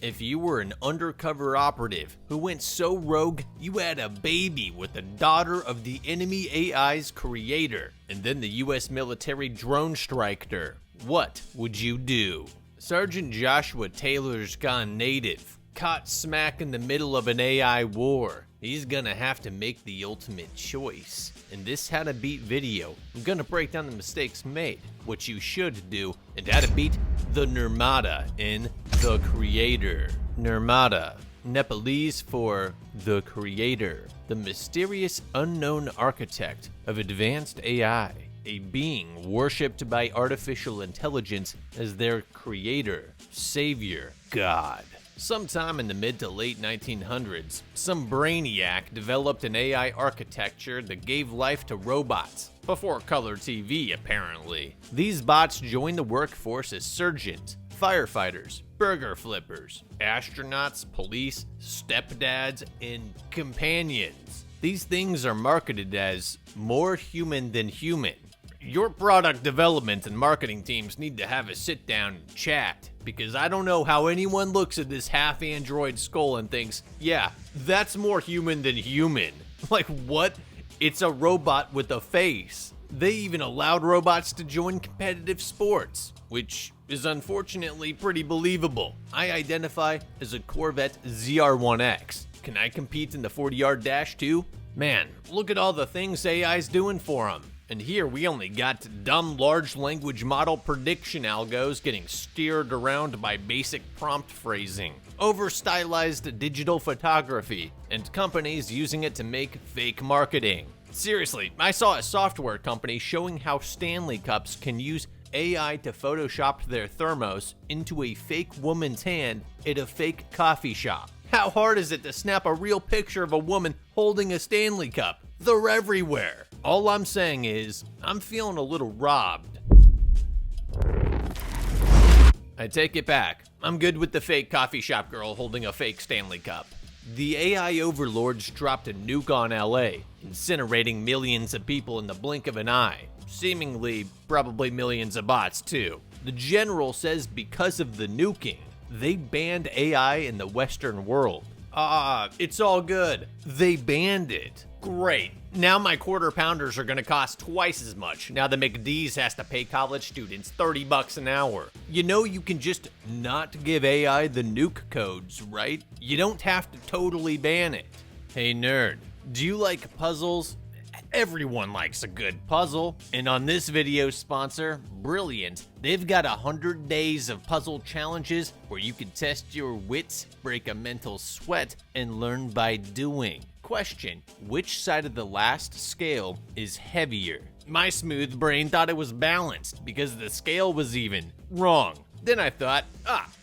If you were an undercover operative who went so rogue you had a baby with the daughter of the enemy AI's creator, and then the US military drone striked her, what would you do? Sergeant Joshua Taylor's gone native, caught smack in the middle of an AI war. He's gonna have to make the ultimate choice. In this How to Beat video, I'm gonna break down the mistakes made, what you should do, and how to beat the Nurmada in The Creator. Nurmada, Nepalese for the Creator, the mysterious unknown architect of advanced AI, a being worshipped by artificial intelligence as their creator, savior, God. Sometime in the mid to late 1900s, some brainiac developed an AI architecture that gave life to robots, before color TV apparently. These bots joined the workforce as surgeons, firefighters, burger flippers, astronauts, police, stepdads, and companions. These things are marketed as more human than human. Your product development and marketing teams need to have a sit-down and chat, because I don't know how anyone looks at this half-android skull and thinks, yeah, that's more human than human. Like, what? It's a robot with a face. They even allowed robots to join competitive sports, which is unfortunately pretty believable. I identify as a Corvette ZR1X. Can I compete in the 40-yard dash too? Man, look at all the things AI's doing for them. And here we only got dumb large language model prediction algos getting steered around by basic prompt phrasing, over-stylized digital photography, and companies using it to make fake marketing. Seriously, I saw a software company showing how Stanley Cups can use AI to Photoshop their thermos into a fake woman's hand at a fake coffee shop. How hard is it to snap a real picture of a woman holding a Stanley Cup? They're everywhere. All I'm saying is, I'm feeling a little robbed. I take it back. I'm good with the fake coffee shop girl holding a fake Stanley Cup. The AI overlords dropped a nuke on LA, incinerating millions of people in the blink of an eye. Seemingly, probably millions of bots too. The general says because of the nuking, they banned AI in the Western world. It's all good. They banned it. Great. Now my quarter pounders are gonna cost twice as much now that McDee's has to pay college students $30 an hour. You know you can just not give AI the nuke codes, right? You don't have to totally ban it. Hey nerd, do you like puzzles? Everyone likes a good puzzle. And on this video's sponsor, Brilliant, they've got 100 days of puzzle challenges where you can test your wits, break a mental sweat, and learn by doing. Question, which side of the last scale is heavier? My smooth brain thought it was balanced because the scale was even. Wrong. Then I thought,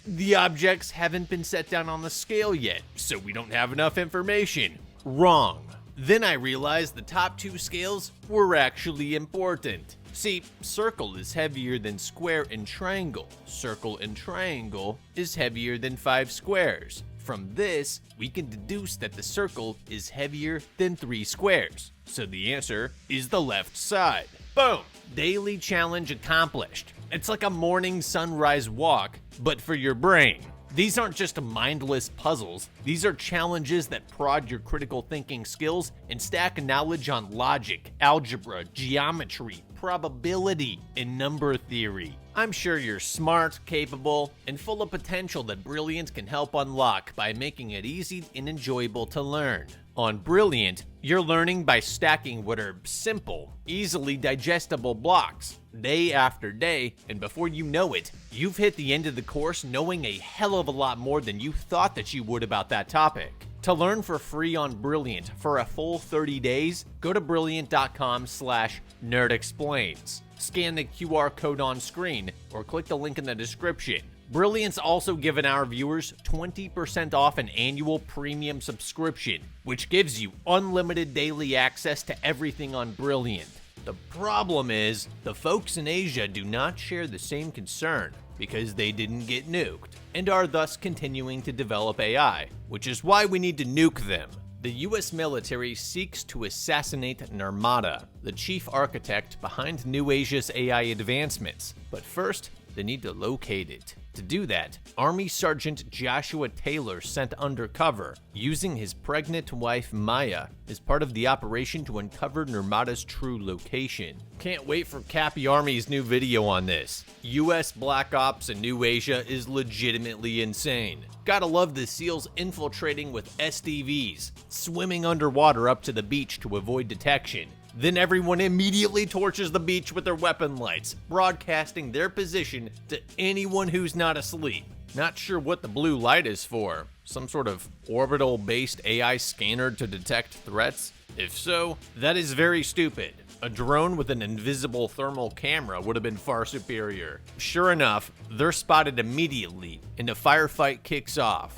the objects haven't been set down on the scale yet, so we don't have enough information. Wrong. Then I realized the top two scales were actually important. See, circle is heavier than square and triangle. Circle and triangle is heavier than 5 squares. From this, we can deduce that the circle is heavier than 3 squares. So the answer is the left side. Boom! Daily challenge accomplished. It's like a morning sunrise walk, but for your brain. These aren't just mindless puzzles. These are challenges that prod your critical thinking skills and stack knowledge on logic, algebra, geometry, probability, and number theory. I'm sure you're smart, capable, and full of potential that Brilliant can help unlock by making it easy and enjoyable to learn. On Brilliant, you're learning by stacking what are simple, easily digestible blocks, day after day, and before you know it, you've hit the end of the course knowing a hell of a lot more than you thought that you would about that topic. To learn for free on Brilliant for a full 30 days, go to brilliant.com/nerdexplains. Scan the QR code on screen or click the link in the description. Brilliant's also given our viewers 20% off an annual premium subscription, which gives you unlimited daily access to everything on Brilliant. The problem is, the folks in Asia do not share the same concern because they didn't get nuked, and are thus continuing to develop AI, which is why we need to nuke them. The US military seeks to assassinate Nurmada, the chief architect behind New Asia's AI advancements, but first, they need to locate it. To do that, Army Sergeant Joshua Taylor sent undercover, using his pregnant wife Maya as part of the operation to uncover Nurmada's true location. Can't wait for Cappy Army's new video on this. US Black Ops in New Asia is legitimately insane. Gotta love the SEALs infiltrating with SDVs, swimming underwater up to the beach to avoid detection. Then everyone immediately torches the beach with their weapon lights, broadcasting their position to anyone who's not asleep. Not sure what the blue light is for. Some sort of orbital-based AI scanner to detect threats? If so, that is very stupid. A drone with an invisible thermal camera would have been far superior. Sure enough, they're spotted immediately, and a firefight kicks off.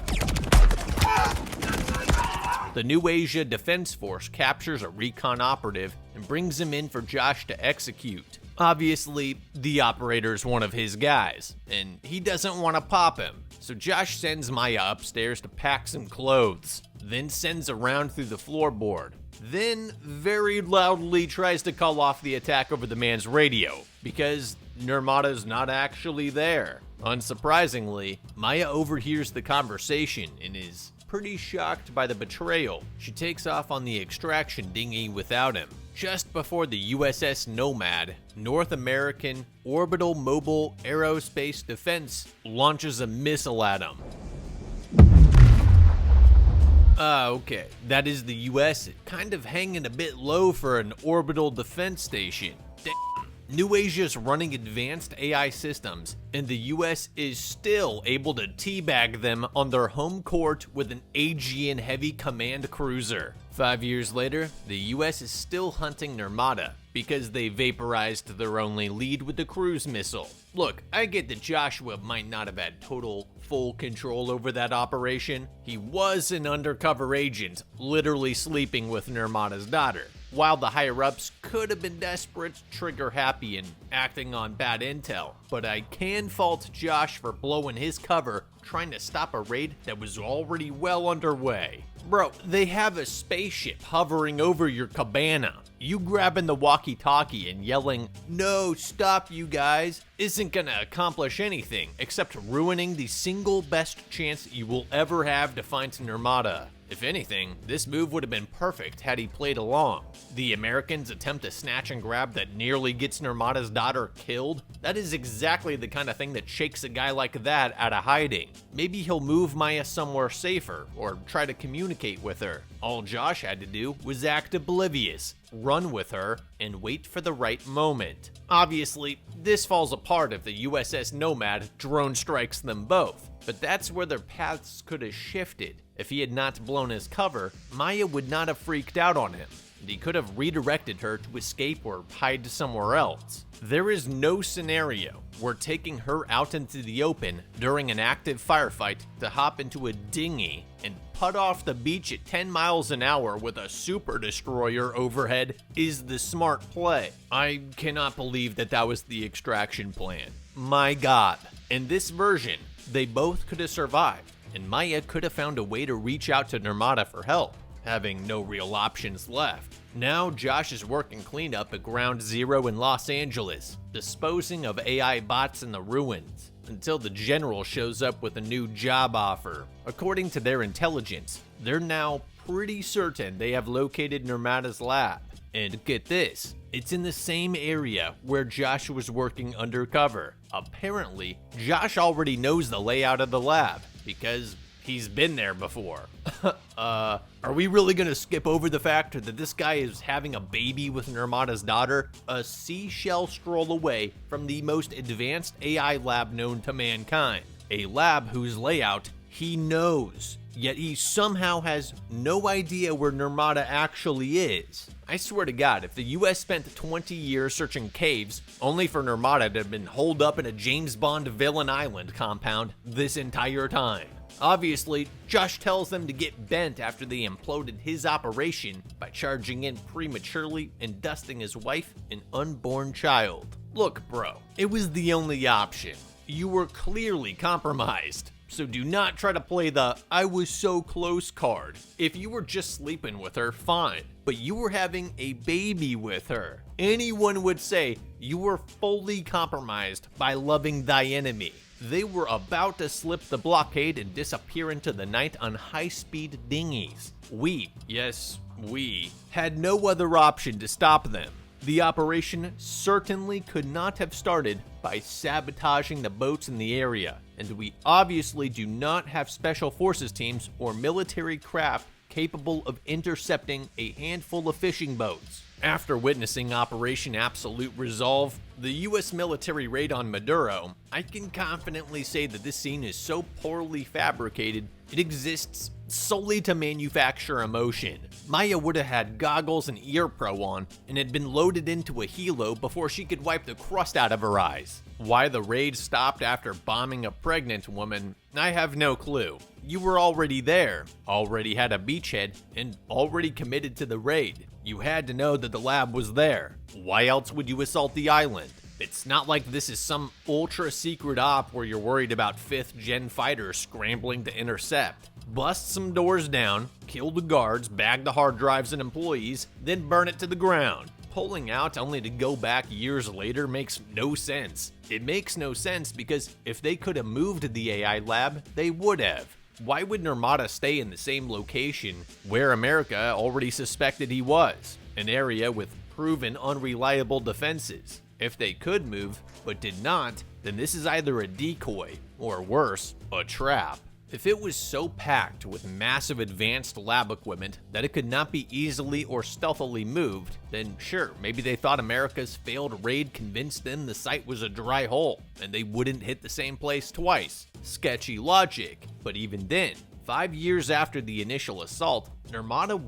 The New Asia Defense Force captures a recon operative and brings him in for Josh to execute. Obviously, the operator's one of his guys, and he doesn't want to pop him, so Josh sends Maya upstairs to pack some clothes, then sends a round through the floorboard, then very loudly tries to call off the attack over the man's radio, because Nurmada's not actually there. Unsurprisingly, Maya overhears the conversation and is pretty shocked by the betrayal. She takes off on the extraction dinghy without him. Just before the USS Nomad, North American Orbital Mobile Aerospace Defense launches a missile at him. Okay, that is the US, kind of hanging a bit low for an orbital defense station. Damn. New Asia's running advanced AI systems, and the US is still able to teabag them on their home court with an Aegean heavy command cruiser. 5 years later, the US is still hunting Nurmada because they vaporized their only lead with the cruise missile. Look, I get that Joshua might not have had full control over that operation. He was an undercover agent, literally sleeping with Nurmada's daughter. While the higher-ups could have been desperate, trigger-happy, and acting on bad intel, but I can fault Josh for blowing his cover trying to stop a raid that was already well underway. Bro, they have a spaceship hovering over your cabana. You grabbing the walkie-talkie and yelling, "No, stop you guys," isn't gonna accomplish anything except ruining the single best chance you will ever have to find Nurmada. If anything, this move would have been perfect had he played along. The Americans attempt a snatch and grab that nearly gets Nurmada's daughter killed. That is exactly the kind of thing that shakes a guy like that out of hiding. Maybe he'll move Maya somewhere safer, or try to communicate with her. All Josh had to do was act oblivious, run with her, and wait for the right moment. Obviously, this falls apart if the USS Nomad drone strikes them both, but that's where their paths could have shifted. If he had not blown his cover, Maya would not have freaked out on him, and he could have redirected her to escape or hide somewhere else. There is no scenario where taking her out into the open during an active firefight to hop into a dinghy and putt off the beach at 10 miles an hour with a super destroyer overhead is the smart play. I cannot believe that was the extraction plan. My god. In this version, they both could have survived, and Maya could have found a way to reach out to Nurmada for help, having no real options left. Now Josh is working cleanup at Ground Zero in Los Angeles, disposing of AI bots in the ruins, until the general shows up with a new job offer. According to their intelligence, they're now pretty certain they have located Nurmada's lab. And get this, it's in the same area where Josh was working undercover. Apparently, Josh already knows the layout of the lab, because he's been there before. Are we really gonna skip over the fact that this guy is having a baby with Nurmada's daughter, a seashell stroll away from the most advanced AI lab known to mankind? A lab whose layout he knows, yet he somehow has no idea where Nurmada actually is. I swear to God, if the US spent 20 years searching caves only for Nurmada to have been holed up in a James Bond villain island compound this entire time. Obviously, Josh tells them to get bent after they imploded his operation by charging in prematurely and dusting his wife and unborn child. Look, bro, it was the only option. You were clearly compromised. So do not try to play the "I was so close" card. If you were just sleeping with her, fine. But you were having a baby with her. Anyone would say you were fully compromised by loving thy enemy. They were about to slip the blockade and disappear into the night on high-speed dinghies. We, yes, we, had no other option to stop them. The operation certainly could not have started by sabotaging the boats in the area, and we obviously do not have special forces teams or military craft capable of intercepting a handful of fishing boats. After witnessing Operation Absolute Resolve, the US military raid on Maduro, I can confidently say that this scene is so poorly fabricated, it exists solely to manufacture emotion. Maya would have had goggles and ear pro on and had been loaded into a helo before she could wipe the crust out of her eyes. Why the raid stopped after bombing a pregnant woman, I have no clue. You were already there, already had a beachhead, and already committed to the raid. You had to know that the lab was there. Why else would you assault the island? It's not like this is some ultra-secret op where you're worried about 5th gen fighters scrambling to intercept. Bust some doors down, kill the guards, bag the hard drives and employees, then burn it to the ground. Pulling out only to go back years later makes no sense. It makes no sense because if they could have moved the AI lab, they would have. Why would Nurmada stay in the same location where America already suspected he was? An area with proven unreliable defenses. If they could move, but did not, then this is either a decoy, or worse, a trap. If it was so packed with massive advanced lab equipment that it could not be easily or stealthily moved, then sure, maybe they thought America's failed raid convinced them the site was a dry hole, and they wouldn't hit the same place twice. Sketchy logic, but even then, 5 years after the initial assault, Nurmada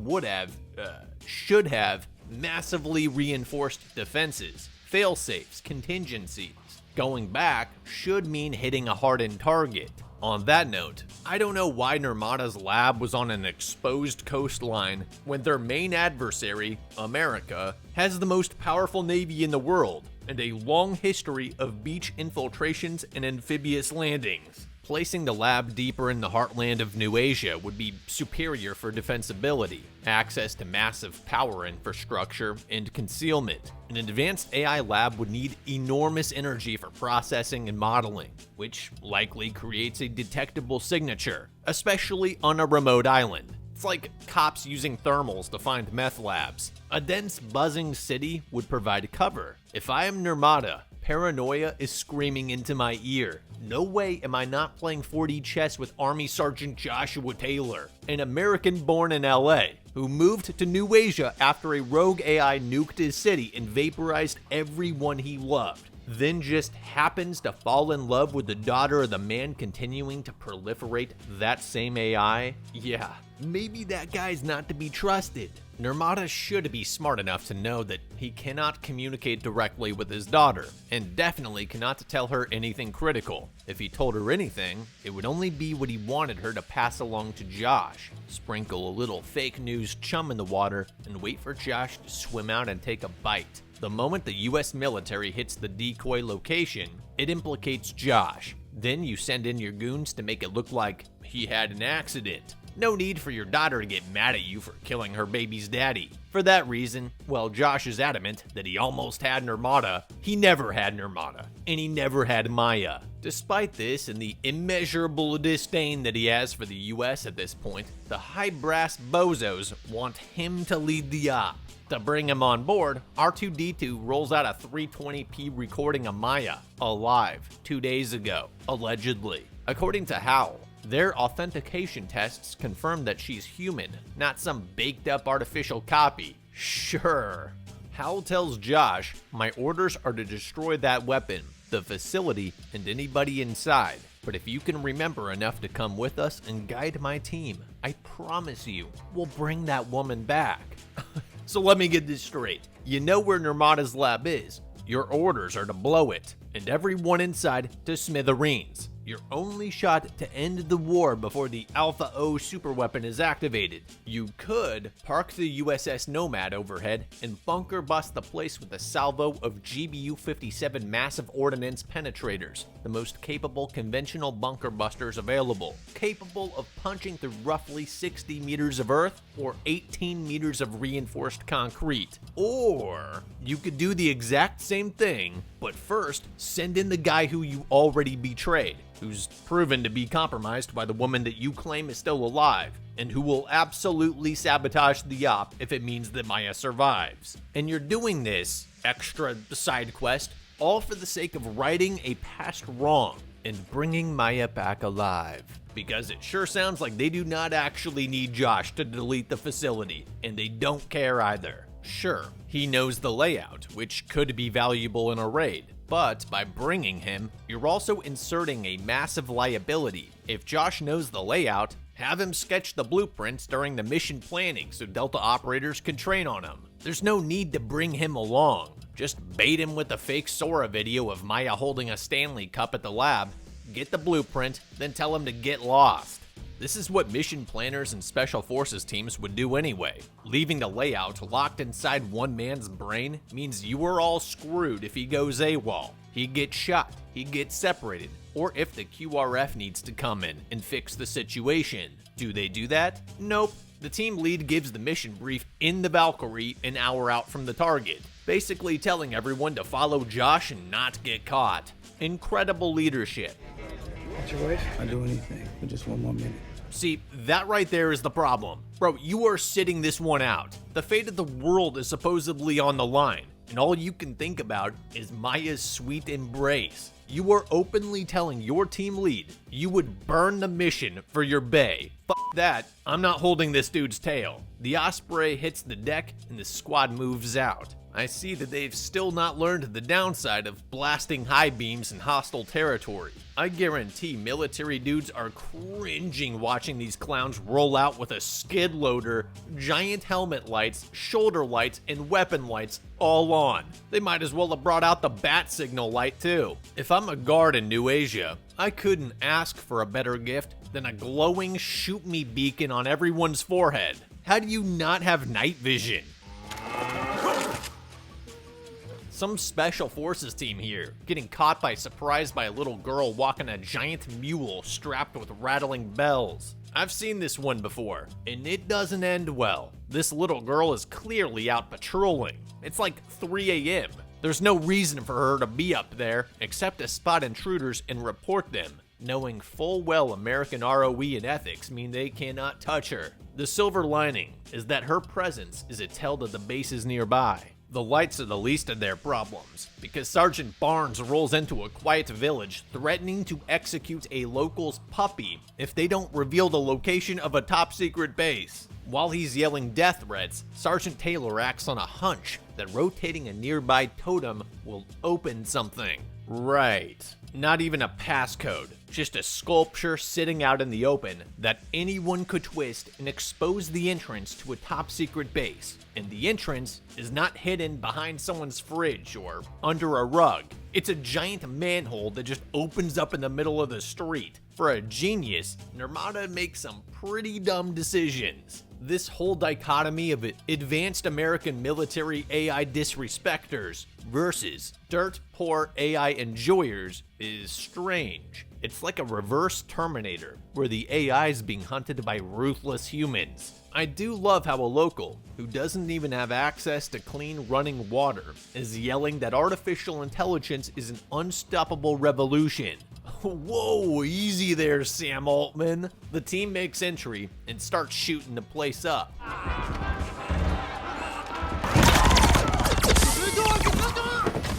should have massively reinforced defenses, fail-safes, contingencies. Going back should mean hitting a hardened target. On that note, I don't know why Nurmada's lab was on an exposed coastline when their main adversary, America, has the most powerful navy in the world and a long history of beach infiltrations and amphibious landings. Placing the lab deeper in the heartland of New Asia would be superior for defensibility, access to massive power infrastructure, and concealment. An advanced AI lab would need enormous energy for processing and modeling, which likely creates a detectable signature, especially on a remote island. It's like cops using thermals to find meth labs. A dense, buzzing city would provide cover. If I am Nurmada, paranoia is screaming into my ear. No way am I not playing 4D chess with Army Sergeant Joshua Taylor, an American born in LA, who moved to New Asia after a rogue AI nuked his city and vaporized everyone he loved. Then just happens to fall in love with the daughter of the man continuing to proliferate that same AI? Yeah, maybe that guy's not to be trusted. Nurmada should be smart enough to know that he cannot communicate directly with his daughter, and definitely cannot tell her anything critical. If he told her anything, it would only be what he wanted her to pass along to Josh. Sprinkle a little fake news chum in the water, and wait for Josh to swim out and take a bite. The moment the US military hits the decoy location, it implicates Josh. Then you send in your goons to make it look like he had an accident. No need for your daughter to get mad at you for killing her baby's daddy. For that reason, while Josh is adamant that he almost had Nurmada, he never had Nurmada, and he never had Maya. Despite this and the immeasurable disdain that he has for the US at this point, the high brass bozos want him to lead the op. To bring him on board, R2-D2 rolls out a 320p recording of Maya, alive, 2 days ago, allegedly. According to Howell, their authentication tests confirm that she's human, not some baked-up artificial copy. Sure. Howell tells Josh, "My orders are to destroy that weapon, the facility, and anybody inside. But if you can remember enough to come with us and guide my team, I promise you, we'll bring that woman back." So let me get this straight. You know where Nurmada's lab is. Your orders are to blow it, and everyone inside to smithereens. your only shot to end the war before the Alpha O superweapon is activated. You could park the USS Nomad overhead and bunker bust the place with a salvo of GBU-57 massive ordnance penetrators, the most capable conventional bunker busters available, capable of punching through roughly 60 meters of earth or 18 meters of reinforced concrete. Or you could do the exact same thing, but first send in the guy who you already betrayed, who's proven to be compromised by the woman that you claim is still alive, and who will absolutely sabotage the op if it means that Maya survives. And you're doing this extra side quest all for the sake of righting a past wrong and bringing Maya back alive. Because it sure sounds like they do not actually need Josh to delete the facility, and they don't care either. Sure, he knows the layout, which could be valuable in a raid, but by bringing him, you're also inserting a massive liability. If Josh knows the layout, have him sketch the blueprints during the mission planning so Delta operators can train on him. There's no need to bring him along. Just bait him with a fake Sora video of Maya holding a Stanley Cup at the lab, get the blueprint, then tell him to get lost. This is what mission planners and special forces teams would do anyway. Leaving the layout locked inside one man's brain means you are all screwed if he goes AWOL. He gets shot, he gets separated, or if the QRF needs to come in and fix the situation. Do they do that? Nope. The team lead gives the mission brief in the Valkyrie an hour out from the target, basically telling everyone to follow Josh and not get caught. Incredible leadership. What's your wife? I'd do anything for just one more minute. See, that right there is the problem. Bro, you are sitting this one out. The fate of the world is supposedly on the line, and all you can think about is Maya's sweet embrace. You are openly telling your team lead you would burn the mission for your bae. Fuck that, I'm not holding this dude's tail. The Osprey hits the deck and the squad moves out. I see that they've still not learned the downside of blasting high beams in hostile territory. I guarantee military dudes are cringing watching these clowns roll out with a skid loader, giant helmet lights, shoulder lights, and weapon lights all on. They might as well have brought out the bat signal light too. If I'm a guard in New Asia, I couldn't ask for a better gift than a glowing shoot me beacon on everyone's forehead. How do you not have night vision? Some special forces team here, getting caught by surprise by a little girl walking a giant mule strapped with rattling bells. I've seen this one before, and it doesn't end well. This little girl is clearly out patrolling. It's like 3 a.m. There's no reason for her to be up there, except to spot intruders and report them, knowing full well American ROE and ethics mean they cannot touch her. The silver lining is that her presence is a tell that the base is nearby. The lights are the least of their problems, because Sergeant Barnes rolls into a quiet village threatening to execute a local's puppy if they don't reveal the location of a top-secret base. While he's yelling death threats, Sergeant Taylor acts on a hunch that rotating a nearby totem will open something. Right. Not even a passcode, just a sculpture sitting out in the open that anyone could twist and expose the entrance to a top-secret base. And the entrance is not hidden behind someone's fridge or under a rug. It's a giant manhole that just opens up in the middle of the street. For a genius, Nurmada makes some pretty dumb decisions. This whole dichotomy of advanced American military AI disrespecters versus dirt poor AI enjoyers is strange. It's like a reverse Terminator, where the AI is being hunted by ruthless humans. I do love how a local, who doesn't even have access to clean running water, is yelling that artificial intelligence is an unstoppable revolution. Whoa, easy there, Sam Altman. The team makes entry and starts shooting the place up.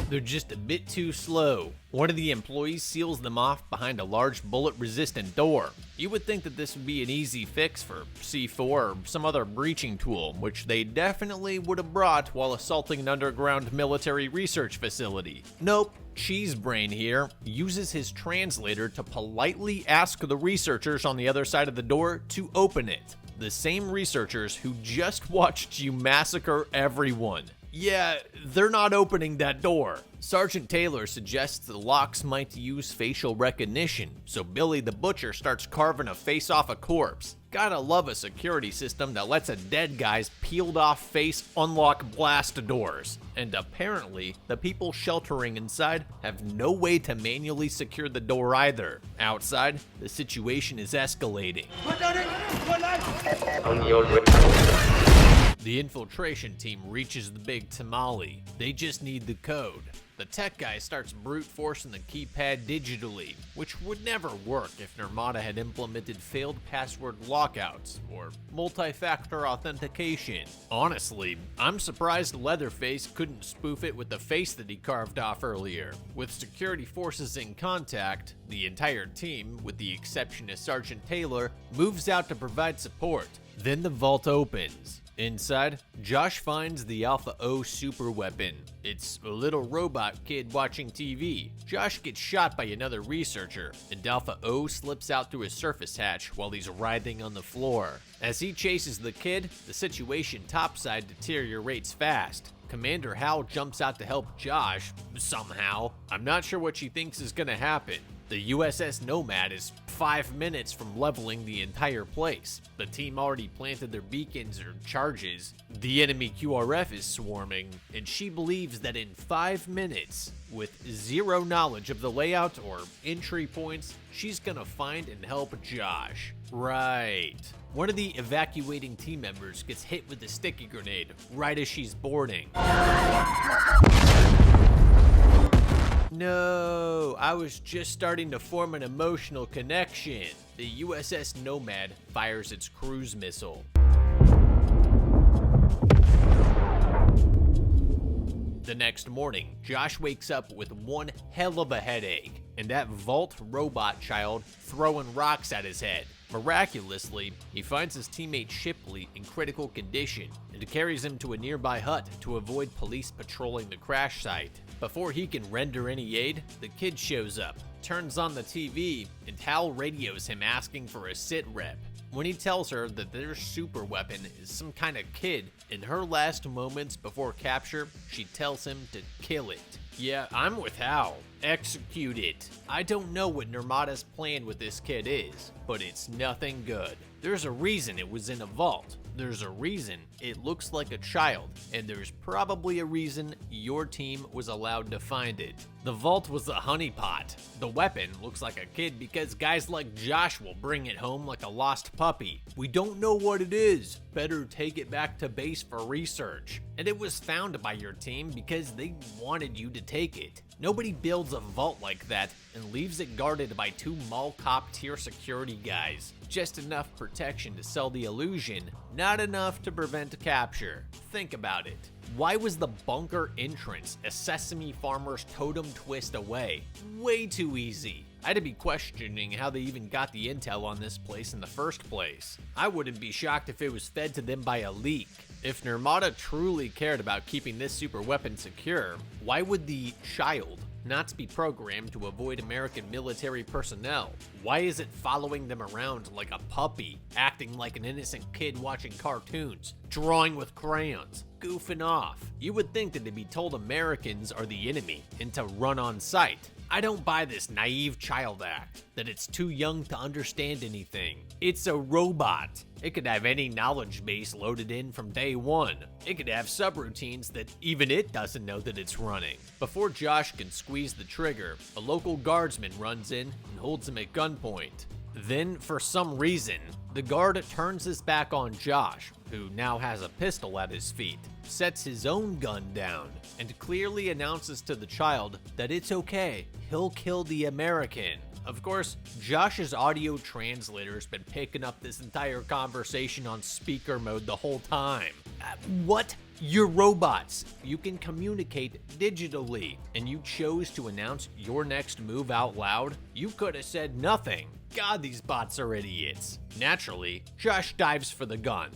They're just a bit too slow. One of the employees seals them off behind a large bullet-resistant door. You would think that this would be an easy fix for C4 or some other breaching tool, which they definitely would have brought while assaulting an underground military research facility. Nope. Cheesebrain here uses his translator to politely ask the researchers on the other side of the door to open it. The same researchers who just watched you massacre everyone. Yeah, they're not opening that door. Sergeant Taylor suggests the locks might use facial recognition, so Billy the Butcher starts carving a face off a corpse. Gotta love a security system that lets a dead guy's peeled off face unlock blast doors. And apparently, the people sheltering inside have no way to manually secure the door either. Outside, the situation is escalating. The infiltration team reaches the big tamale. They just need the code. The tech guy starts brute forcing the keypad digitally, which would never work if Nurmada had implemented failed password lockouts or multi-factor authentication. Honestly, I'm surprised Leatherface couldn't spoof it with the face that he carved off earlier. With security forces in contact, the entire team, with the exception of Sergeant Taylor, moves out to provide support. Then the vault opens. Inside, Josh finds the Alpha O super weapon. It's a little robot kid watching TV. Josh gets shot by another researcher, and Alpha O slips out through a surface hatch while he's writhing on the floor. As he chases the kid, the situation topside deteriorates fast. Commander Hal jumps out to help Josh, somehow. I'm not sure what she thinks is gonna happen. The USS Nomad is 5 minutes from leveling the entire place. The team already planted their beacons or charges. The enemy QRF is swarming, and she believes that in 5 minutes, with zero knowledge of the layout or entry points, she's gonna find and help Josh. Right. One of the evacuating team members gets hit with a sticky grenade right as she's boarding. No, I was just starting to form an emotional connection. The USS Nomad fires its cruise missile. The next morning, Josh wakes up with one hell of a headache, and that vault robot child throwing rocks at his head. Miraculously, he finds his teammate Shipley in critical condition and carries him to a nearby hut to avoid police patrolling the crash site. Before he can render any aid, the kid shows up, turns on the TV, and Hal radios him asking for a sit rep. When he tells her that their super weapon is some kind of kid, in her last moments before capture, she tells him to kill it. Yeah, I'm with Hal. Execute it. I don't know what Nurmada's plan with this kid is, but it's nothing good. There's a reason it was in a vault. There's a reason it looks like a child, and there's probably a reason your team was allowed to find it. The vault was a honeypot. The weapon looks like a kid because guys like Josh will bring it home like a lost puppy. We don't know what it is. Better take it back to base for research. And it was found by your team because they wanted you to take it. Nobody builds a vault like that and leaves it guarded by 2 mall cop tier security guys. Just enough protection to sell the illusion, not enough to prevent capture. Think about it. Why was the bunker entrance a Sesame Farmer's totem twist away? Way too easy. I'd be questioning how they even got the intel on this place in the first place. I wouldn't be shocked if it was fed to them by a leak. If Nurmada truly cared about keeping this super weapon secure, why would the child not be programmed to avoid American military personnel? Why is it following them around like a puppy, acting like an innocent kid watching cartoons, drawing with crayons, goofing off? You would think that they'd be told Americans are the enemy and to run on sight. I don't buy this naive child act, that it's too young to understand anything. It's a robot. It could have any knowledge base loaded in from day one. It could have subroutines that even it doesn't know that it's running. Before Josh can squeeze the trigger, a local guardsman runs in and holds him at gunpoint. Then, for some reason, the guard turns his back on Josh, who now has a pistol at his feet, sets his own gun down, and clearly announces to the child that it's okay, he'll kill the American. Of course, Josh's audio translator's been picking up this entire conversation on speaker mode the whole time. What? You're robots. You can communicate digitally, and you chose to announce your next move out loud? You could have said nothing. God, these bots are idiots. Naturally, Josh dives for the gun.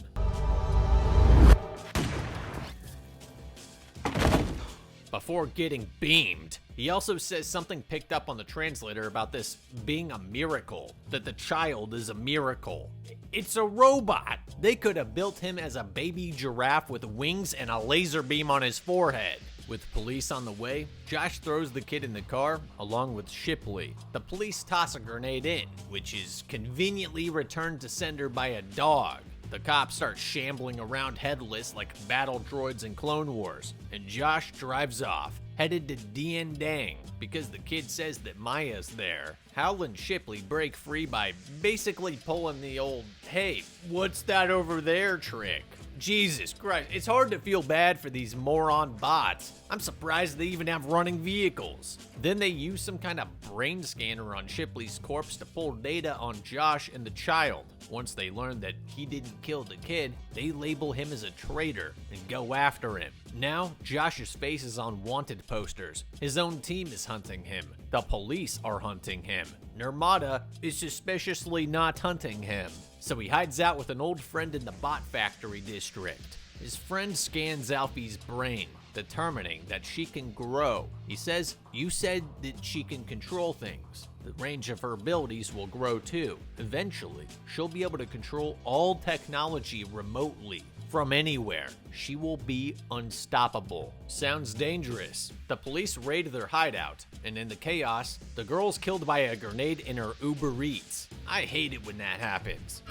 before getting beamed. He also says something picked up on the translator about this being a miracle, that the child is a miracle. It's a robot. They could have built him as a baby giraffe with wings and a laser beam on his forehead. With police on the way, Josh throws the kid in the car along with Shipley. The police toss a grenade in, which is conveniently returned to sender by a dog. The cops start shambling around headless like battle droids in Clone Wars, and Josh drives off, headed to Dien Dang, because the kid says that Maya's there. Hal and Shipley break free by basically pulling the old, "Hey, what's that over there" trick. Jesus Christ, it's hard to feel bad for these moron bots. I'm surprised they even have running vehicles. Then they use some kind of brain scanner on Shipley's corpse to pull data on Josh and the child. Once they learn that he didn't kill the kid, they label him as a traitor and go after him. Now, Josh's face is on wanted posters. His own team is hunting him. The police are hunting him. Nurmada is suspiciously not hunting him. So he hides out with an old friend in the bot factory district. His friend scans Alfie's brain, determining that she can grow. He says, "You said that she can control things. The range of her abilities will grow too. Eventually, she'll be able to control all technology remotely. From anywhere. She will be unstoppable." Sounds dangerous. The police raid their hideout, and in the chaos, the girl's killed by a grenade in her Uber Eats. I hate it when that happens.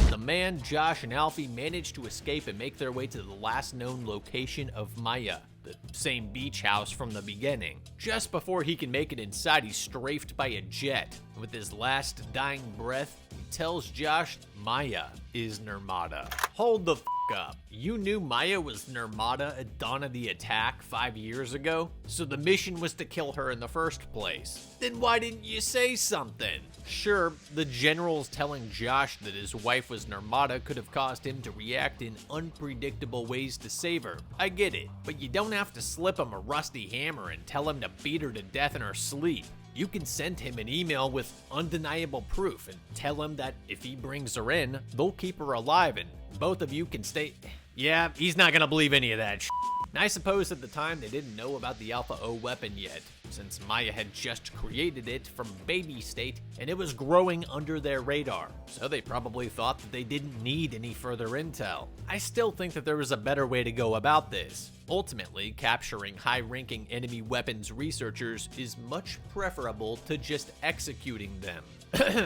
The man, Josh, and Alfie manage to escape and make their way to the last known location of Maya, the same beach house from the beginning. Just before he can make it inside, he's strafed by a jet. With his last dying breath, he tells Josh Maya is Nurmada. Hold the f up. You knew Maya was Nurmada at dawn of the attack 5 years ago? So the mission was to kill her in the first place. Then why didn't you say something? Sure, the generals telling Josh that his wife was Nurmada could have caused him to react in unpredictable ways to save her. I get it, but you don't have to slip him a rusty hammer and tell him to beat her to death in her sleep. You can send him an email with undeniable proof and tell him that if he brings her in, they'll keep her alive and both of you can stay. Yeah, he's not gonna believe any of that shit. And I suppose at the time they didn't know about the Alpha O weapon yet, since Maya had just created it from baby state and it was growing under their radar, so they probably thought that they didn't need any further intel. I still think that there was a better way to go about this. Ultimately, capturing high-ranking enemy weapons researchers is much preferable to just executing them.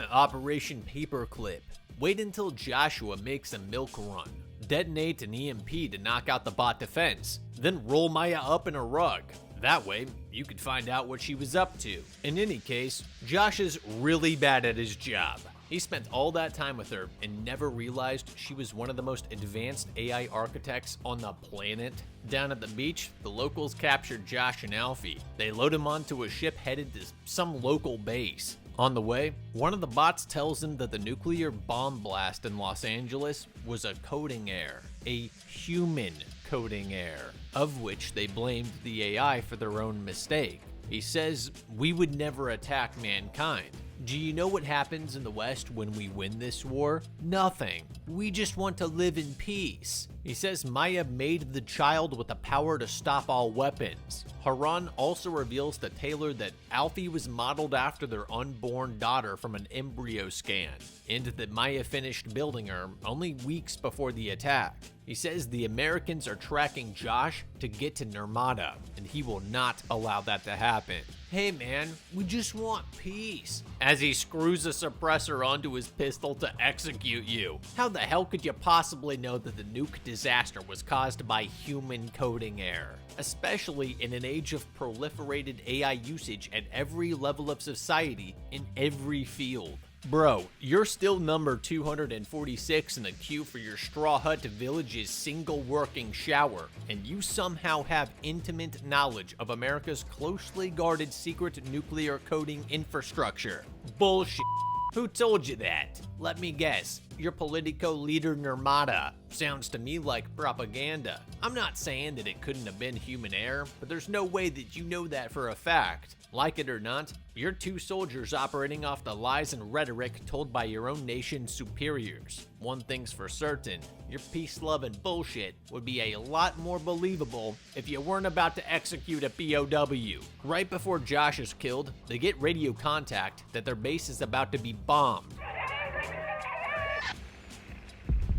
Operation Paperclip. Wait until Joshua makes a milk run. Detonate an EMP to knock out the bot defense. Then roll Maya up in a rug. That way, you could find out what she was up to. In any case, Josh is really bad at his job. He spent all that time with her and never realized she was one of the most advanced AI architects on the planet. Down at the beach, the locals captured Josh and Alfie. They load him onto a ship headed to some local base. On the way, one of the bots tells him that the nuclear bomb blast in Los Angeles was a coding error, a human coding error, of which they blamed the AI for their own mistake. He says, "We would never attack mankind. Do you know what happens in the West when we win this war? Nothing. We just want to live in peace." He says Maya made the child with the power to stop all weapons. Haran also reveals to Taylor that Alfie was modeled after their unborn daughter from an embryo scan, and that Maya finished building her only weeks before the attack. He says the Americans are tracking Josh to get to Nurmada, and he will not allow that to happen. "Hey man, we just want peace," as he screws a suppressor onto his pistol to execute you. How the hell could you possibly know that the nuke disaster was caused by human coding error? Especially in an age of proliferated AI usage at every level of society in every field. Bro, you're still number 246 in the queue for your Straw Hut Village's single working shower, and you somehow have intimate knowledge of America's closely guarded secret nuclear coding infrastructure. Bullshit. Who told you that? Let me guess, your Politico leader Nurmada. Sounds to me like propaganda. I'm not saying that it couldn't have been human error, but there's no way that you know that for a fact. Like it or not, you're two soldiers operating off the lies and rhetoric told by your own nation's superiors. One thing's for certain, your peace-loving bullshit would be a lot more believable if you weren't about to execute a POW. Right before Josh is killed, they get radio contact that their base is about to be bombed.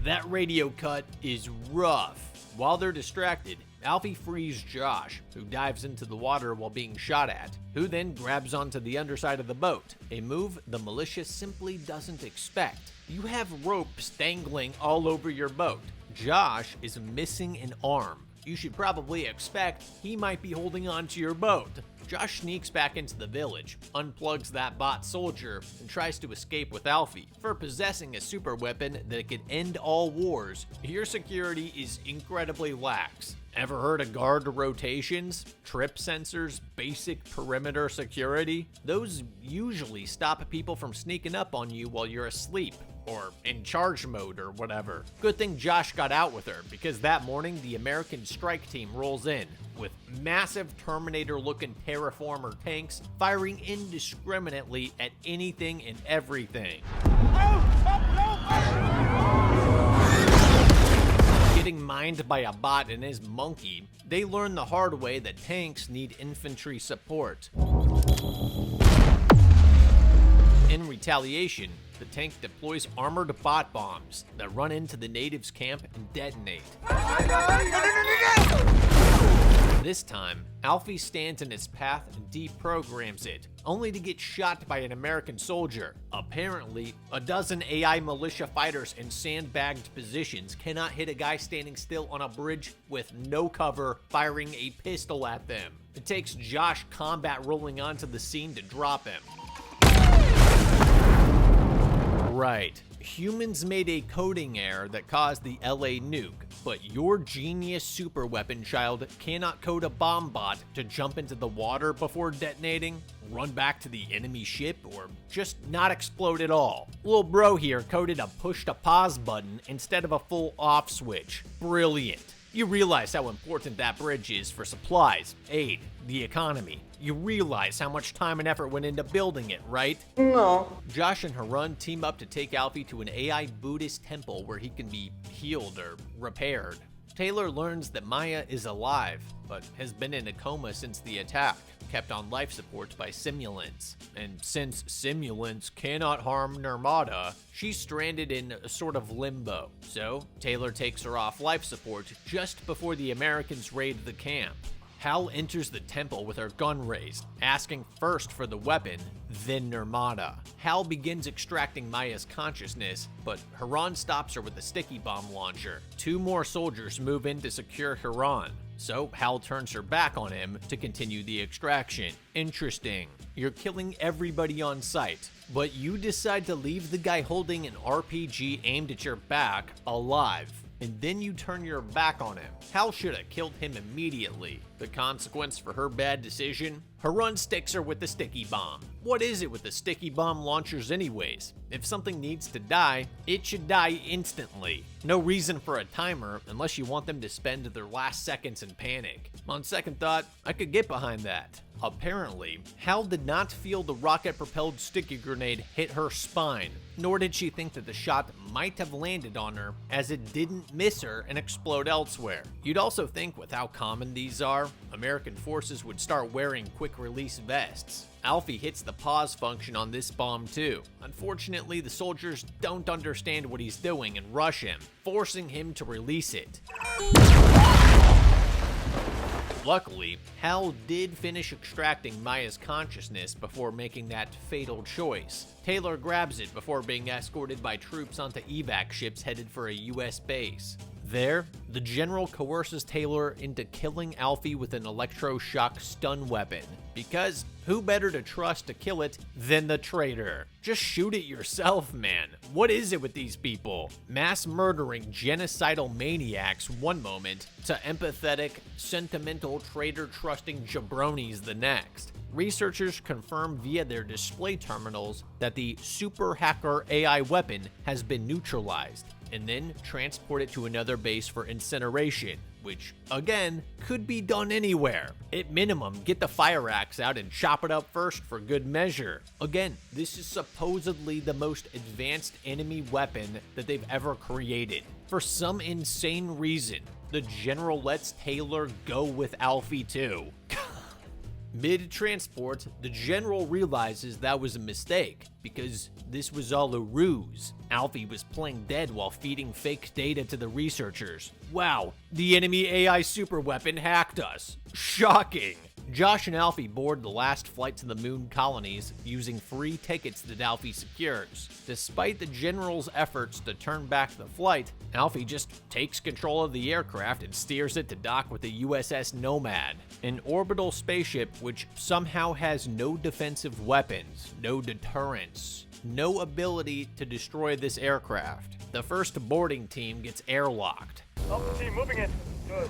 That radio cut is rough. While they're distracted, Alfie frees Josh, who dives into the water while being shot at, who then grabs onto the underside of the boat, a move the militia simply doesn't expect. You have ropes dangling all over your boat. Josh is missing an arm. You should probably expect he might be holding onto your boat. Josh sneaks back into the village, unplugs that bot soldier, and tries to escape with Alfie. For possessing a super weapon that could end all wars, your security is incredibly lax. Ever heard of guard rotations, trip sensors, basic perimeter security? Those usually stop people from sneaking up on you while you're asleep, or in charge mode or whatever. Good thing Josh got out with her, because that morning the American strike team rolls in, with massive Terminator-looking terraformer tanks firing indiscriminately at anything and everything. Getting mined by a bot and his monkey, they learn the hard way that tanks need infantry support. In retaliation, the tank deploys armored bot bombs that run into the natives' camp and detonate. This time, Alfie stands in its path and deprograms it, only to get shot by an American soldier. Apparently, a dozen AI militia fighters in sandbagged positions cannot hit a guy standing still on a bridge with no cover, firing a pistol at them. It takes Josh combat rolling onto the scene to drop him. Right. Humans made a coding error that caused the LA nuke, but your genius superweapon child cannot code a bomb bot to jump into the water before detonating, run back to the enemy ship, or just not explode at all. Lil bro here coded a push to pause button instead of a full off switch. Brilliant. You realize how important that bridge is for supplies, aid, the economy. You realize how much time and effort went into building it, right? No. Josh and Harun team up to take Alfie to an AI Buddhist temple where he can be healed or repaired. Taylor learns that Maya is alive, but has been in a coma since the attack, kept on life support by simulants. And since simulants cannot harm Nurmada, she's stranded in a sort of limbo. So, Taylor takes her off life support just before the Americans raid the camp. Hal enters the temple with her gun raised, asking first for the weapon, then Nurmada. Hal begins extracting Maya's consciousness, but Harun stops her with a sticky bomb launcher. Two more soldiers move in to secure Harun, so Hal turns her back on him to continue the extraction. Interesting. You're killing everybody on sight, but you decide to leave the guy holding an RPG aimed at your back alive. And then you turn your back on him. Hal should have killed him immediately. The consequence for her bad decision? Harun sticks her with the sticky bomb. What is it with the sticky bomb launchers anyways? If something needs to die, it should die instantly. No reason for a timer unless you want them to spend their last seconds in panic. On second thought, I could get behind that. Apparently, Hal did not feel the rocket-propelled sticky grenade hit her spine, nor did she think that the shot might have landed on her, as it didn't miss her and explode elsewhere. You'd also think with how common these are, American forces would start wearing quick-release vests. Alfie hits the pause function on this bomb too. Unfortunately, the soldiers don't understand what he's doing and rush him, forcing him to release it. Luckily, Hal did finish extracting Maya's consciousness before making that fatal choice. Taylor grabs it before being escorted by troops onto evac ships headed for a US base. There, the general coerces Taylor into killing Alfie with an electroshock stun weapon, because who better to trust to kill it than the traitor? Just shoot it yourself, man. What is it with these people? Mass murdering genocidal maniacs one moment to empathetic, sentimental, traitor-trusting jabronis the next. Researchers confirm via their display terminals that the super hacker AI weapon has been neutralized, and then transport it to another base for incineration, which, again, could be done anywhere. At minimum, get the fire axe out and chop it up first for good measure. Again, this is supposedly the most advanced enemy weapon that they've ever created. For some insane reason, the general lets Taylor go with Alfie too. Mid-transport, the general realizes that was a mistake, because this was all a ruse. Alfie was playing dead while feeding fake data to the researchers. Wow, the enemy AI superweapon hacked us. Shocking! Josh and Alfie board the last flight to the moon colonies using free tickets that Alfie secures. Despite the general's efforts to turn back the flight, Alfie just takes control of the aircraft and steers it to dock with the USS Nomad, an orbital spaceship which somehow has no defensive weapons, no deterrence, no ability to destroy this aircraft. The first boarding team gets airlocked. Alpha team moving in. Good.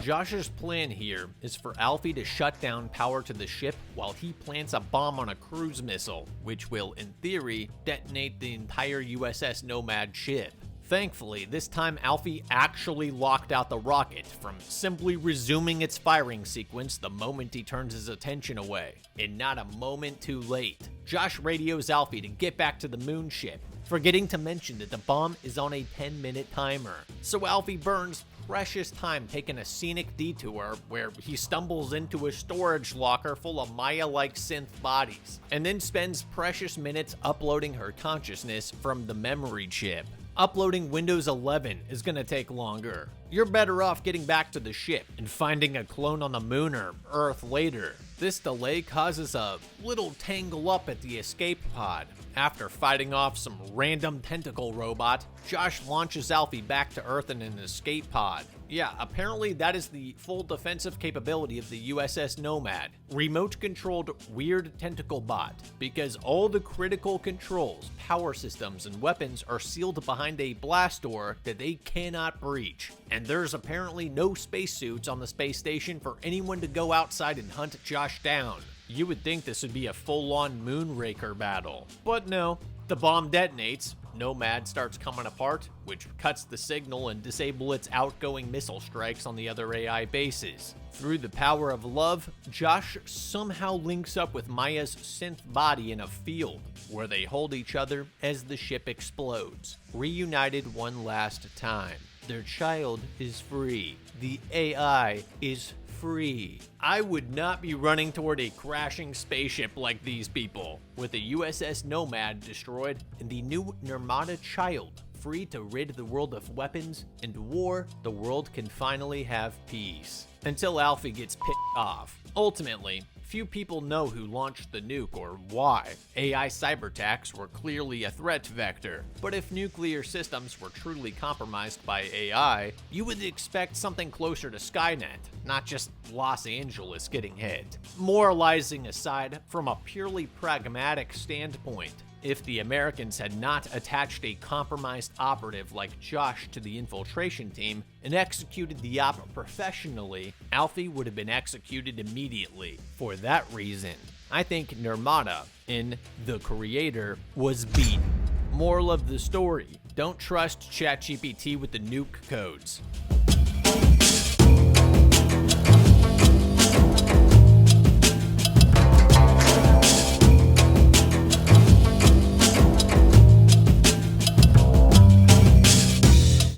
Josh's plan here is for Alfie to shut down power to the ship while he plants a bomb on a cruise missile, which will, in theory, detonate the entire USS Nomad ship. Thankfully, this time Alfie actually locked out the rocket from simply resuming its firing sequence the moment he turns his attention away, and not a moment too late. Josh radios Alfie to get back to the moon ship, forgetting to mention that the bomb is on a 10-minute timer. So Alfie burns precious time taking a scenic detour where he stumbles into a storage locker full of Maya-like synth bodies, and then spends precious minutes uploading her consciousness from the memory chip. Uploading Windows 11 is gonna take longer. You're better off getting back to the ship and finding a clone on the moon or Earth later. This delay causes a little tangle up at the escape pod. After fighting off some random tentacle robot, Josh launches Alfie back to Earth in an escape pod. Yeah, apparently that is the full defensive capability of the USS Nomad. Remote-controlled weird tentacle bot, because all the critical controls, power systems, and weapons are sealed behind a blast door that they cannot breach. And there's apparently no spacesuits on the space station for anyone to go outside and hunt Josh down. You would think this would be a full-on Moonraker battle. But no, the bomb detonates, Nomad starts coming apart, which cuts the signal and disables its outgoing missile strikes on the other AI bases. Through the power of love, Josh somehow links up with Maya's synth body in a field, where they hold each other as the ship explodes, reunited one last time. Their child is free. The AI is free. I would not be running toward a crashing spaceship like these people. With the USS Nomad destroyed and the new Nurmada child free to rid the world of weapons and war, the world can finally have peace. Until Alfie gets picked off. Ultimately, few people know who launched the nuke or why. AI cyber attacks were clearly a threat vector, but if nuclear systems were truly compromised by AI, you would expect something closer to Skynet, not just Los Angeles getting hit. Moralizing aside, from a purely pragmatic standpoint, if the Americans had not attached a compromised operative like Josh to the Infiltration team and executed the op professionally, Alfie would have been executed immediately. For that reason, I think Nurmada, in The Creator, was beaten. Moral of the story: don't trust ChatGPT with the nuke codes.